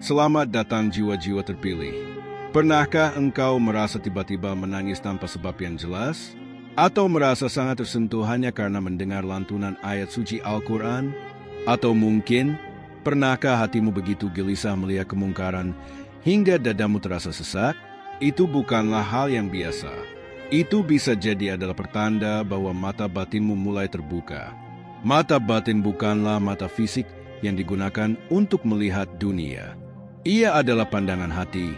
Selamat datang jiwa-jiwa terpilih. Pernahkah engkau merasa tiba-tiba menangis tanpa sebab yang jelas? Atau merasa sangat tersentuh hanya karena mendengar lantunan ayat suci Al-Quran? Atau mungkin, pernahkah hatimu begitu gelisah melihat kemungkaran hingga dadamu terasa sesak? Itu bukanlah hal yang biasa. Itu bisa jadi adalah pertanda bahwa mata batinmu mulai terbuka. Mata batin bukanlah mata fisik yang digunakan untuk melihat dunia. Ia adalah pandangan hati,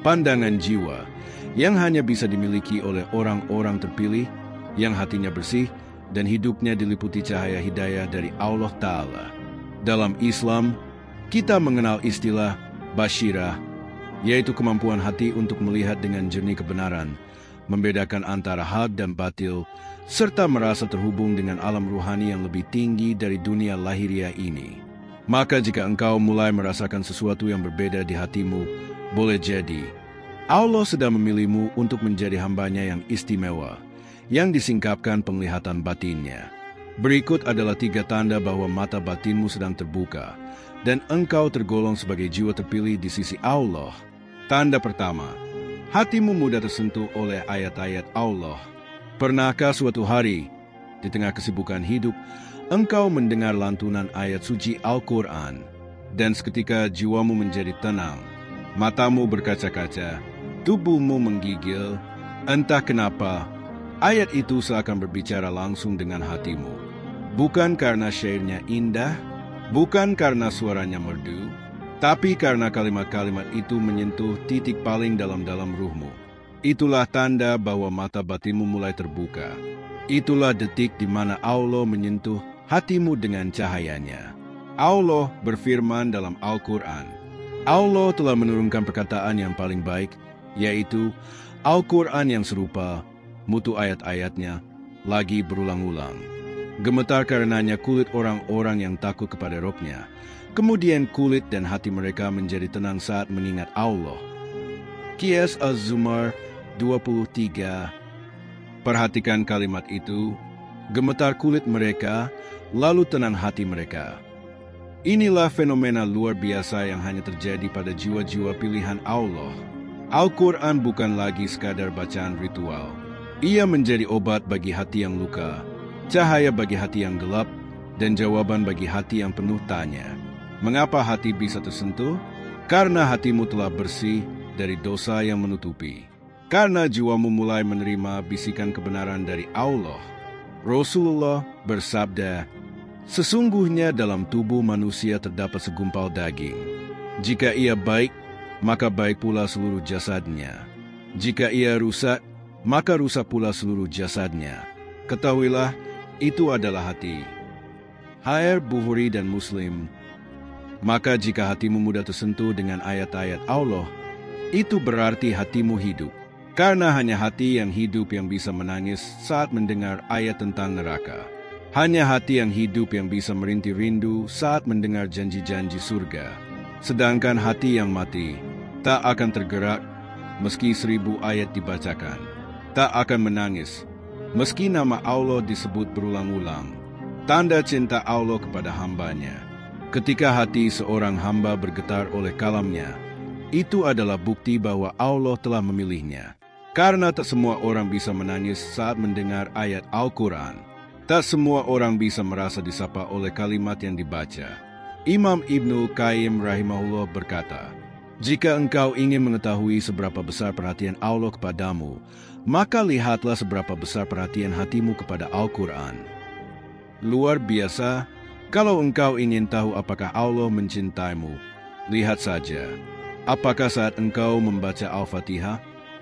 pandangan jiwa, yang hanya bisa dimiliki oleh orang-orang terpilih, yang hatinya bersih dan hidupnya diliputi cahaya hidayah dari Allah Ta'ala. Dalam Islam, kita mengenal istilah basyirah, yaitu kemampuan hati untuk melihat dengan jernih kebenaran, membedakan antara hak dan batil, serta merasa terhubung dengan alam ruhani yang lebih tinggi dari dunia lahiriah ini. Maka jika engkau mulai merasakan sesuatu yang berbeda di hatimu, boleh jadi Allah sedang memilihmu untuk menjadi hambanya yang istimewa, yang disingkapkan penglihatan batinnya. Berikut adalah 3 tanda bahwa mata batinmu sedang terbuka, dan engkau tergolong sebagai jiwa terpilih di sisi Allah. Tanda pertama, hatimu mudah tersentuh oleh ayat-ayat Allah. Pernahkah suatu hari, di tengah kesibukan hidup, engkau mendengar lantunan ayat suci Al-Quran, dan seketika jiwamu menjadi tenang, matamu berkaca-kaca, tubuhmu menggigil, entah kenapa, ayat itu seakan berbicara langsung dengan hatimu. Bukan karena syairnya indah, bukan karena suaranya merdu, tapi karena kalimat-kalimat itu menyentuh titik paling dalam ruhmu. Itulah tanda bahwa mata batinmu mulai terbuka. Itulah detik di mana Allah menyentuh hatimu dengan cahayanya. Allah berfirman dalam Al-Quran. Allah telah menurunkan perkataan yang paling baik, yaitu Al-Quran yang serupa, mutu ayat-ayatnya, lagi berulang-ulang. Gemetar karenanya kulit orang-orang yang takut kepada Robnya. Kemudian kulit dan hati mereka menjadi tenang saat mengingat Allah. Qiyas Az-Zumar 23. Perhatikan kalimat itu, gemetar kulit mereka, lalu tenang hati mereka. Inilah fenomena luar biasa yang hanya terjadi pada jiwa-jiwa pilihan Allah. Al-Quran bukan lagi sekadar bacaan ritual. Ia menjadi obat bagi hati yang luka, cahaya bagi hati yang gelap, dan jawaban bagi hati yang penuh tanya. Mengapa hati bisa tersentuh? Karena hatimu telah bersih dari dosa yang menutupi. Karena jiwamu mulai menerima bisikan kebenaran dari Allah. Rasulullah bersabda, "Sesungguhnya dalam tubuh manusia terdapat segumpal daging. Jika ia baik, maka baik pula seluruh jasadnya. Jika ia rusak, maka rusak pula seluruh jasadnya. Ketahuilah, itu adalah hati." Hadits Bukhari dan Muslim. Maka jika hatimu mudah tersentuh dengan ayat-ayat Allah, itu berarti hatimu hidup. Karena hanya hati yang hidup yang bisa menangis saat mendengar ayat tentang neraka. Hanya hati yang hidup yang bisa merintih rindu saat mendengar janji-janji surga. Sedangkan hati yang mati tak akan tergerak meski 1000 ayat dibacakan. Tak akan menangis meski nama Allah disebut berulang-ulang. Tanda cinta Allah kepada hambanya. Ketika hati seorang hamba bergetar oleh kalamnya, itu adalah bukti bahwa Allah telah memilihnya. Karena tak semua orang bisa menangis saat mendengar ayat Al-Quran. Tak semua orang bisa merasa disapa oleh kalimat yang dibaca. Imam Ibnul Qayyim rahimahullah berkata, "Jika engkau ingin mengetahui seberapa besar perhatian Allah kepadamu, maka lihatlah seberapa besar perhatian hatimu kepada Al-Quran." Luar biasa, kalau engkau ingin tahu apakah Allah mencintaimu, lihat saja. Apakah saat engkau membaca Al-Fatihah,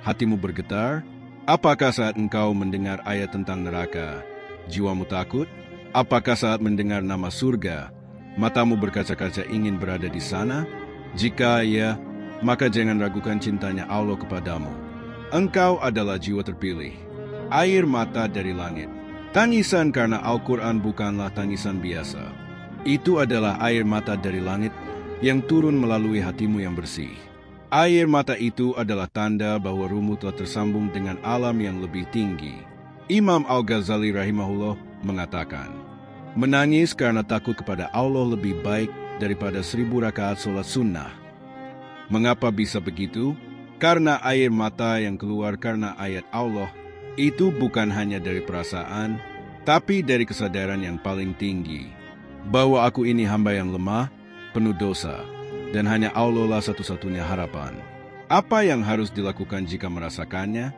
hatimu bergetar? Apakah saat engkau mendengar ayat tentang neraka, jiwamu takut? Apakah saat mendengar nama surga, matamu berkaca-kaca ingin berada di sana? Jika ya, maka jangan ragukan cintanya Allah kepadamu. Engkau adalah jiwa terpilih, air mata dari langit. Tangisan karena Al-Quran bukanlah tangisan biasa. Itu adalah air mata dari langit yang turun melalui hatimu yang bersih. Air mata itu adalah tanda bahwa ruhmu telah tersambung dengan alam yang lebih tinggi. Imam Al-Ghazali rahimahullah mengatakan, "Menangis karena takut kepada Allah lebih baik daripada 1000 rakaat sholat sunnah." Mengapa bisa begitu? Karena air mata yang keluar karena ayat Allah itu bukan hanya dari perasaan, tapi dari kesadaran yang paling tinggi, bahwa aku ini hamba yang lemah, penuh dosa, dan hanya Allah lah satu-satunya harapan. Apa yang harus dilakukan jika merasakannya?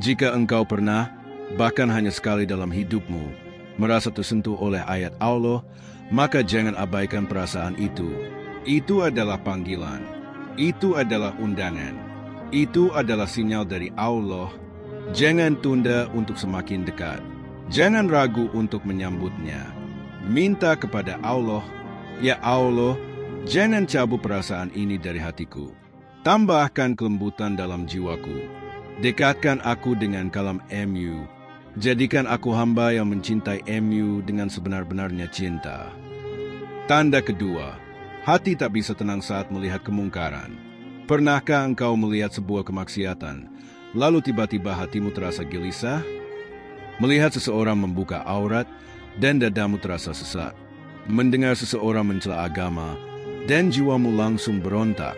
Jika engkau pernah, bahkan hanya sekali dalam hidupmu, merasa tersentuh oleh ayat Allah, maka jangan abaikan perasaan itu. Itu adalah panggilan. Itu adalah undangan. Itu adalah sinyal dari Allah. Jangan tunda untuk semakin dekat. Jangan ragu untuk menyambutnya. Minta kepada Allah, "Ya Allah, jangan cabut perasaan ini dari hatiku. Tambahkan kelembutan dalam jiwaku. Dekatkan aku dengan kalam MU. Jadikan aku hamba yang mencintai MU dengan sebenar-benarnya cinta." Tanda kedua, hati tak bisa tenang saat melihat kemungkaran. Pernahkah engkau melihat sebuah kemaksiatan, lalu tiba-tiba hatimu terasa gelisah? Melihat seseorang membuka aurat, dan dadamu terasa sesak. Mendengar seseorang mencela agama, dan jiwamu langsung berontak.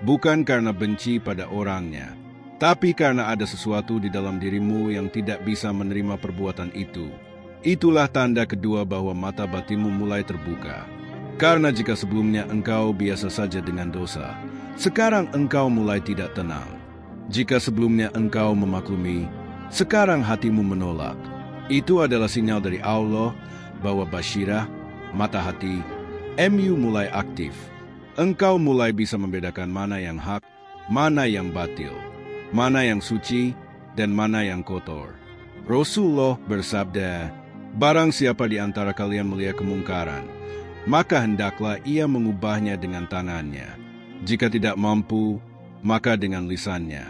Bukan karena benci pada orangnya, tapi karena ada sesuatu di dalam dirimu yang tidak bisa menerima perbuatan itu. Itulah tanda kedua bahwa mata batinmu mulai terbuka. Karena jika sebelumnya engkau biasa saja dengan dosa, sekarang engkau mulai tidak tenang. Jika sebelumnya engkau memaklumi, sekarang hatimu menolak. Itu adalah sinyal dari Allah bahwa Basyirah, mata hati, MU mulai aktif. Engkau mulai bisa membedakan mana yang hak, mana yang batil, mana yang suci, dan mana yang kotor. Rasulullah bersabda, "Barang siapa di antara kalian melihat kemungkaran, maka hendaklah ia mengubahnya dengan tangannya. Jika tidak mampu, maka dengan lisannya.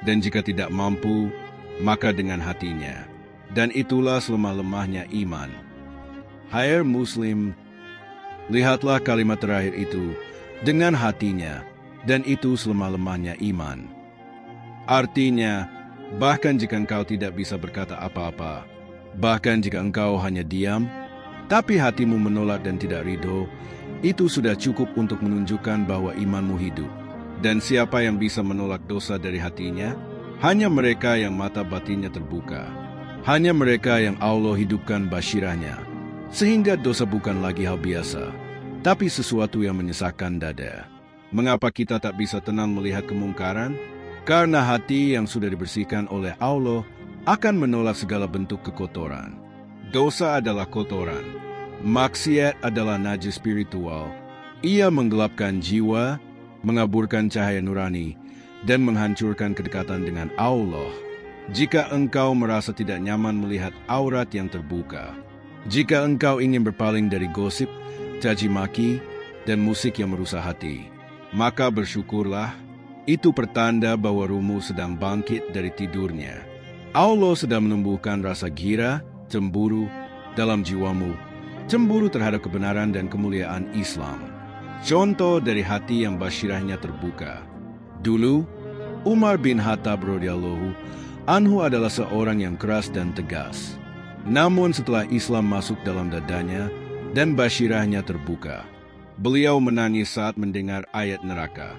Dan jika tidak mampu, maka dengan hatinya. Dan itulah selemah-lemahnya iman." Hai Muslim, lihatlah kalimat terakhir itu dengan hatinya, dan itu selemah-lemahnya iman. Artinya, bahkan jika engkau tidak bisa berkata apa-apa, bahkan jika engkau hanya diam, tapi hatimu menolak dan tidak ridho, itu sudah cukup untuk menunjukkan bahwa imanmu hidup. Dan siapa yang bisa menolak dosa dari hatinya? Hanya mereka yang mata batinnya terbuka. Hanya mereka yang Allah hidupkan basyirahnya. Sehingga dosa bukan lagi hal biasa, tapi sesuatu yang menyesakkan dada. Mengapa kita tak bisa tenang melihat kemungkaran? Karena hati yang sudah dibersihkan oleh Allah akan menolak segala bentuk kekotoran. Dosa adalah kotoran. Maksiat adalah najis spiritual. Ia menggelapkan jiwa, mengaburkan cahaya nurani, dan menghancurkan kedekatan dengan Allah. Jika engkau merasa tidak nyaman melihat aurat yang terbuka, jika engkau ingin berpaling dari gosip, caci maki, dan musik yang merusak hati, maka bersyukurlah. Itu pertanda bahwa ruhmu sedang bangkit dari tidurnya. Allah sedang menumbuhkan rasa gira, cemburu dalam jiwamu, cemburu terhadap kebenaran dan kemuliaan Islam. Contoh dari hati yang basyirahnya terbuka. Dulu, Umar bin Khattab radhiyallahu anhu adalah seorang yang keras dan tegas. Namun setelah Islam masuk dalam dadanya dan basyirahnya terbuka, beliau menangis saat mendengar ayat neraka.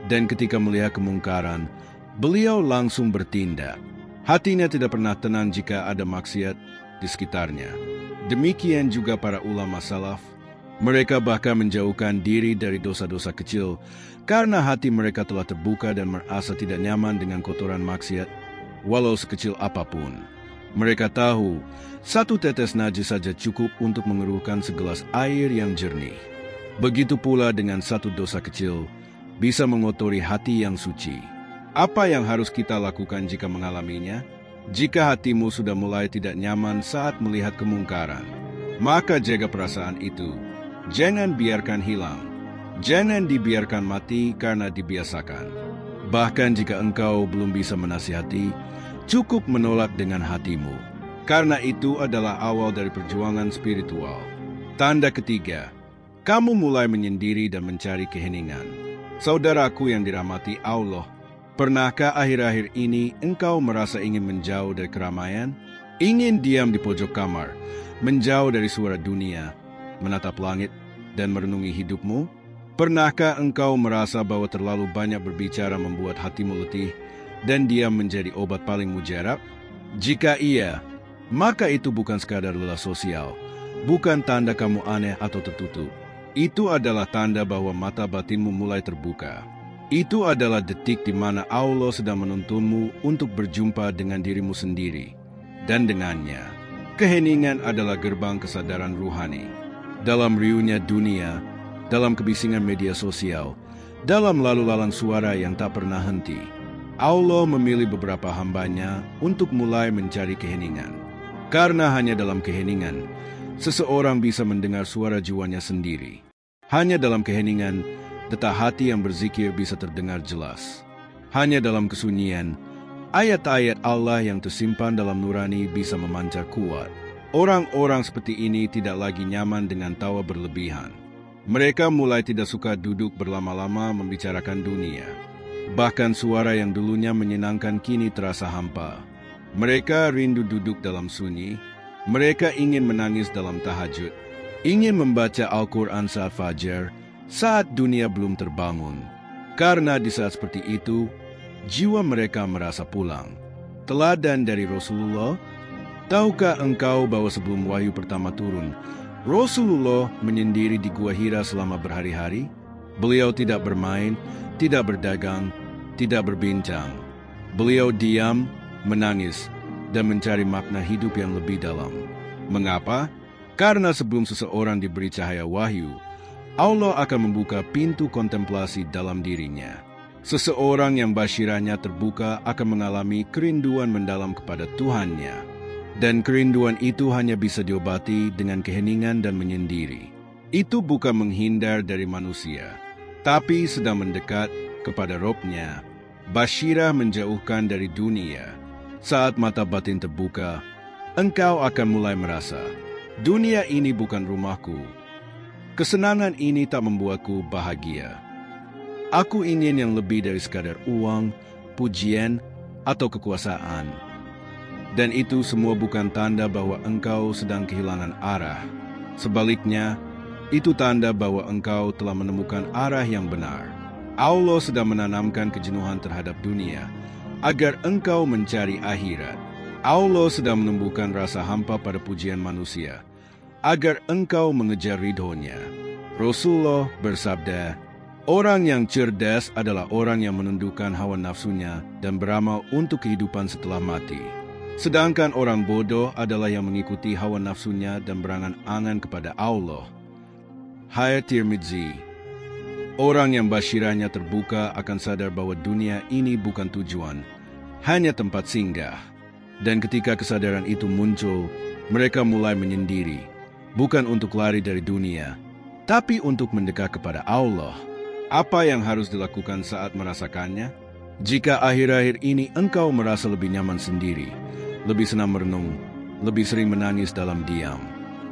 Dan ketika melihat kemungkaran, beliau langsung bertindak. Hatinya tidak pernah tenang jika ada maksiat di sekitarnya. Demikian juga para ulama salaf. Mereka bahkan menjauhkan diri dari dosa-dosa kecil karena hati mereka telah terbuka dan merasa tidak nyaman dengan kotoran maksiat, walau sekecil apapun. Mereka tahu, satu tetes najis saja cukup untuk mengeruhkan segelas air yang jernih. Begitu pula dengan satu dosa kecil, bisa mengotori hati yang suci. Apa yang harus kita lakukan jika mengalaminya? Jika hatimu sudah mulai tidak nyaman saat melihat kemungkaran, maka jaga perasaan itu. Jangan biarkan hilang. Jangan dibiarkan mati karena dibiasakan. Bahkan jika engkau belum bisa menasihati, cukup menolak dengan hatimu. Karena itu adalah awal dari perjuangan spiritual. Tanda ketiga, kamu mulai menyendiri dan mencari keheningan. Saudaraku yang dirahmati Allah, pernahkah akhir-akhir ini engkau merasa ingin menjauh dari keramaian? Ingin diam di pojok kamar, menjauh dari suara dunia, menatap langit, dan merenungi hidupmu? Pernahkah engkau merasa bahwa terlalu banyak berbicara membuat hatimu letih dan diam menjadi obat paling mujarab? Jika iya, maka itu bukan sekadar lelah sosial, bukan tanda kamu aneh atau tertutup. Itu adalah tanda bahwa mata batinmu mulai terbuka. Itu adalah detik di mana Allah sedang menuntunmu untuk berjumpa dengan dirimu sendiri. Dan dengannya, keheningan adalah gerbang kesadaran ruhani. Dalam riuhnya dunia, dalam kebisingan media sosial, dalam lalu lalang suara yang tak pernah henti, Allah memilih beberapa hambanya untuk mulai mencari keheningan. Karena hanya dalam keheningan, seseorang bisa mendengar suara jiwanya sendiri. Hanya dalam keheningan, detak hati yang berzikir bisa terdengar jelas. Hanya dalam kesunyian, ayat-ayat Allah yang tersimpan dalam nurani bisa memancar kuat. Orang-orang seperti ini tidak lagi nyaman dengan tawa berlebihan. Mereka mulai tidak suka duduk berlama-lama membicarakan dunia. Bahkan suara yang dulunya menyenangkan kini terasa hampa. Mereka rindu duduk dalam sunyi. Mereka ingin menangis dalam tahajud. Ingin membaca Al-Quran saat fajar, saat dunia belum terbangun. Karena di saat seperti itu, jiwa mereka merasa pulang. Teladan dari Rasulullah. Tahukah engkau bahwa sebelum wahyu pertama turun, Rasulullah menyendiri di Gua Hira selama berhari-hari? Beliau tidak bermain, tidak berdagang, tidak berbincang. Beliau diam, menangis, dan mencari makna hidup yang lebih dalam. Mengapa? Karena sebelum seseorang diberi cahaya wahyu, Allah akan membuka pintu kontemplasi dalam dirinya. Seseorang yang basirahnya terbuka akan mengalami kerinduan mendalam kepada Tuhannya. Dan kerinduan itu hanya bisa diobati dengan keheningan dan menyendiri. Itu bukan menghindar dari manusia, tapi sedang mendekat kepada Robnya. Basyirah menjauhkan dari dunia. Saat mata batin terbuka, engkau akan mulai merasa, dunia ini bukan rumahku. Kesenangan ini tak membuatku bahagia. Aku ingin yang lebih dari sekadar uang, pujian, atau kekuasaan. Dan itu semua bukan tanda bahwa engkau sedang kehilangan arah. Sebaliknya, itu tanda bahwa engkau telah menemukan arah yang benar. Allah sedang menanamkan kejenuhan terhadap dunia, agar engkau mencari akhirat. Allah sedang menumbuhkan rasa hampa pada pujian manusia, agar engkau mengejar ridhonya. Rasulullah bersabda, orang yang cerdas adalah orang yang menundukkan hawa nafsunya dan beramal untuk kehidupan setelah mati. Sedangkan orang bodoh adalah yang mengikuti hawa nafsunya dan berangan-angan kepada Allah. Hai Tirmidzi, orang yang basirahnya terbuka akan sadar bahwa dunia ini bukan tujuan, hanya tempat singgah. Dan ketika kesadaran itu muncul, mereka mulai menyendiri, bukan untuk lari dari dunia, tapi untuk mendekat kepada Allah. Apa yang harus dilakukan saat merasakannya? Jika akhir-akhir ini engkau merasa lebih nyaman sendiri, lebih senang merenung, lebih sering menangis dalam diam,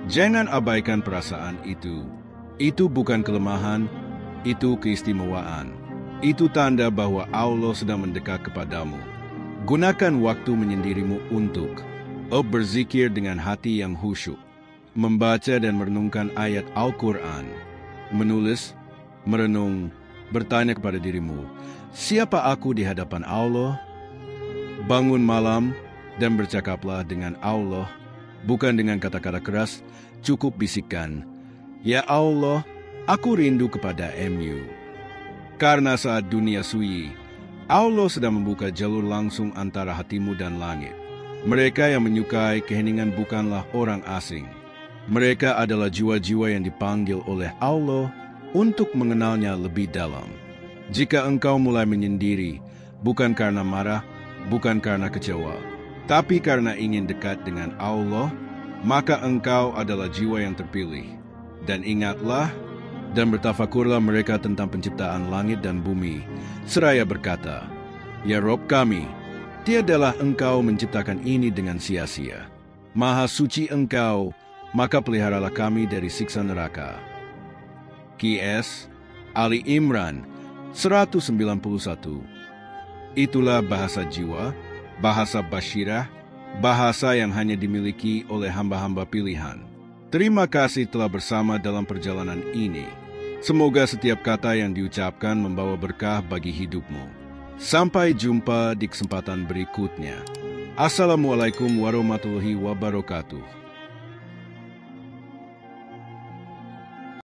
jangan abaikan perasaan itu. Itu bukan kelemahan, itu keistimewaan. Itu tanda bahwa Allah sedang mendekat kepadamu. Gunakan waktu menyendirimu untuk berzikir dengan hati yang khusyuk, membaca dan merenungkan ayat Al-Quran, menulis, merenung, bertanya kepada dirimu, siapa aku di hadapan Allah? Bangun malam, dan bercakaplah dengan Allah, bukan dengan kata-kata keras, cukup bisikan, ya Allah, aku rindu kepada MU. Karena saat dunia sunyi, Allah sedang membuka jalur langsung antara hatimu dan langit. Mereka yang menyukai keheningan bukanlah orang asing. Mereka adalah jiwa-jiwa yang dipanggil oleh Allah untuk mengenalnya lebih dalam. Jika engkau mulai menyendiri, bukan karena marah, bukan karena kecewa, tapi karena ingin dekat dengan Allah, maka engkau adalah jiwa yang terpilih. Dan ingatlah, dan bertafakurlah mereka tentang penciptaan langit dan bumi, seraya berkata, ya Rob kami, tiadalah engkau menciptakan ini dengan sia-sia. Maha suci engkau, maka peliharalah kami dari siksa neraka. Qs. Ali Imran 191. Itulah bahasa jiwa, bahasa basyirah, bahasa yang hanya dimiliki oleh hamba-hamba pilihan. Terima kasih telah bersama dalam perjalanan ini. Semoga setiap kata yang diucapkan membawa berkah bagi hidupmu. Sampai jumpa di kesempatan berikutnya. Assalamualaikum warahmatullahi wabarakatuh.